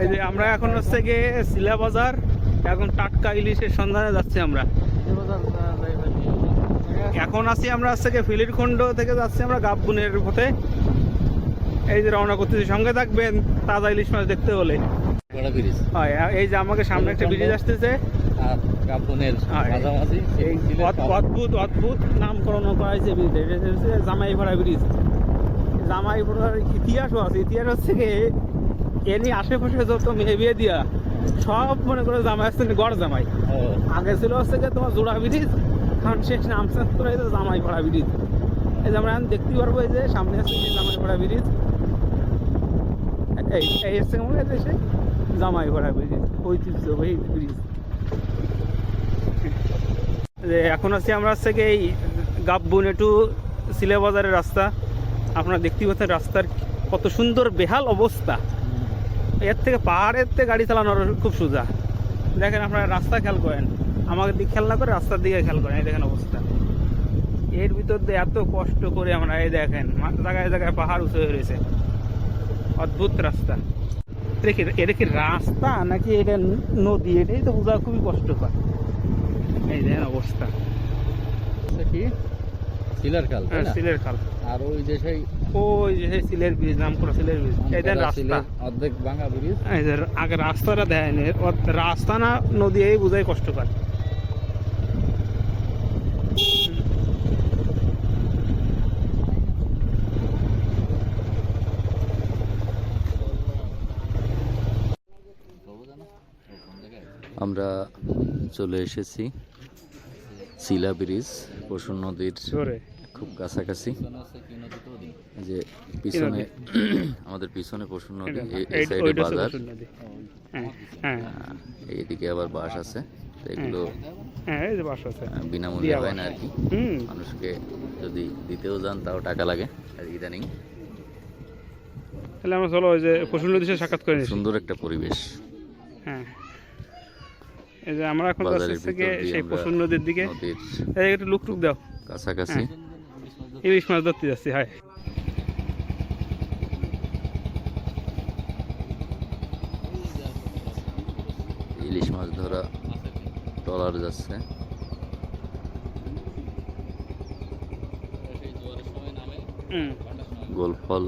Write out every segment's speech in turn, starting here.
এই যে আমরা এখন হচ্ছে গিয়ে শিলা বাজার, এখন টাটকা ইলিশের সন্ধানে যাচ্ছি আমরা। এখন আছি আমরা হচ্ছে গিয়ে ফিলিরখন্ড থেকে যাচ্ছি আমরা গাবগুনের পথে। এই যে রওনা করতেছি, সঙ্গে থাকবেন তাজা ইলিশ মাছ দেখতে হলে। এই যে আমাকে সামনে একটা ব্রিজ আসতেছে, অদ্ভুত অদ্ভুত নামকরণ করা হয়েছে ব্রিজের, এটা হচ্ছে জামাইপাড়া ব্রিজ। জামাইপাড়ার ইতিহাসও আছে। ইতিহাস হচ্ছে এনি আশেপাশে যত মেয়ে বিয়ে দিয়া সব মনে করে জামাই আসছে গড় জামাই। আগে ছিল হচ্ছে তোমার জোড়া ব্রিজ, খান শেষ নাম চেঞ্জ করে জামাইপাড়া ব্রিজ। এই যে আমরা এখন দেখতে পারবো, এই যে সামনে আছে জামাইপাড়া ব্রিজ। এই হচ্ছে আমাদের দেশে জামাইপাড়া ব্রিজ, ঐতিহ্যবাহী ব্রিজ। এখন আছি আমরা হচ্ছে এই গাববুন টু শিলা বাজারের রাস্তা। আপনারা দেখতে পাচ্ছেন রাস্তার কত সুন্দর বেহাল অবস্থা। এর থেকে পাহাড়ের থেকে গাড়ি চালানোর খুব সোজা। দেখেন আপনারা রাস্তা খেয়াল করেন, আমাদের দিকে খেয়াল না করে রাস্তার দিকে খেয়াল করেন। এই দেখেন অবস্থা, এর ভিতর দিয়ে এত কষ্ট করে আমরা এই দেখেন জায়গায় জায়গায় পাহাড় উঁচু হয়ে রয়েছে। অদ্ভুত রাস্তা। এটা কি রাস্তা নাকি এটা নদী, এটাই তো বোঝা খুবই কষ্টকর। এই দেখেন অবস্থা কি সিলার খাল, সিলের খাল। আর ওই যে সেই সিলের ব্রিজ, নাম করা সিলের ব্রিজ। এই দেখেন রাস্তা অর্ধেক ভাঙা ব্রিজ। এই যে আগে রাস্তাটা দেখেন, রাস্তা না নদী, এই বোঝাই কষ্টকর। আমরা চলে এসেছি শিলা ব্রিজ, পশুর নদীর খুব কাছাকাছি। যে পিছনে আমাদের পিছনে পশুর নদী, এই সাইডে বাজার, এইদিকে আবার বাস আছে। এগুলো বিনামূল্যে হয় না আর কি, মানুষকে যদি দিতেও যান তাও টাকা লাগে। আর ইদানিং তাহলে আমরা চলো ওই যে পশুর নদীর সাথে সাক্ষাৎ করে। সুন্দর একটা পরিবেশ। হ্যাঁ, এই যে আমরা এখন থেকে সেই পশুর নদীর দিকে একটু লুক টুক দাও, কাছাকাছি ইলিশ মাছ ধরতে যাচ্ছি। হয় ইলিশ মাছ ধরা ট্রলার যাচ্ছে। গোলফল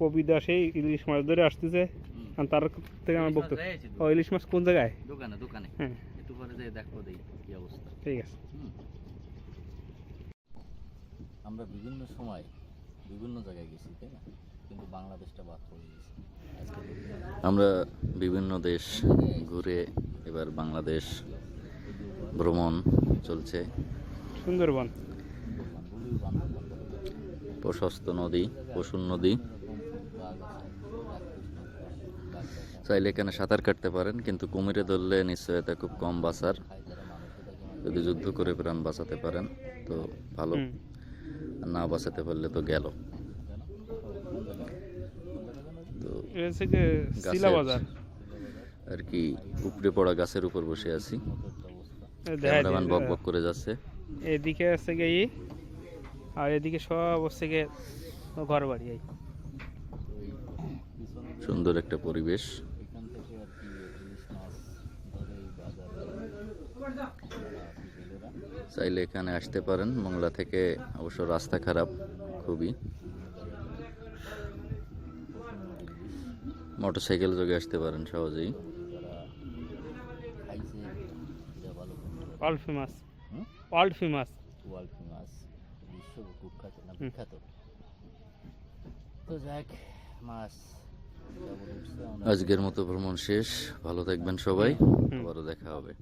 কবিতা সেই ইলিশ মাছ ধরে আসতেছে, তার থেকে আমার বক্তব্য। ইলিশ মাছ কোন জায়গায়? দোকানে। হ্যাঁ, একটু পরে যাই দেখো দেই কি অবস্থা। ঠিক আছে। আমরা বিভিন্ন সময় বিভিন্ন জায়গায় গেছি, তাই না? কিন্তু বাংলাদেশটা বাদ পড়ে গেছি। আমরা বিভিন্ন দেশ ঘুরে এবার বাংলাদেশ ভ্রমণ চলছে। সুন্দরবন, প্রশস্ত নদী, পশুর নদী। চাইলে এখানে সাঁতার কাটতে পারেন, কিন্তু কুমিরে ধরলে নিশ্চয়তা খুব কম বাঁচার। যদি যুদ্ধ করে প্রাণ বাঁচাতে পারেন তো ভালো, না বাঁচাতে পারলে তো গেল। তো আর কি উপরে পড়া গাছের উপর বসে আছি, ক্যামেরাম্যান বক বক করে যাচ্ছে। এদিকে আছে গিয়ে, আর এদিকে সব হচ্ছে গিয়ে ঘর বাড়ি। সুন্দর একটা পরিবেশ। চাইলে এখানে আসতে পারেন। মংলা থেকে অবশ্য রাস্তা খারাপ খুবই, মোটরসাইকেল যোগে আসতে পারেন সহজেই। ওয়ার্ল্ড ফেমাস, বিশ্ব বিখ্যাত। তো যাক, মাছ আজকের মতো ভ্রমণ শেষ। ভালো থাকবেন সবাই, আবারও দেখা হবে।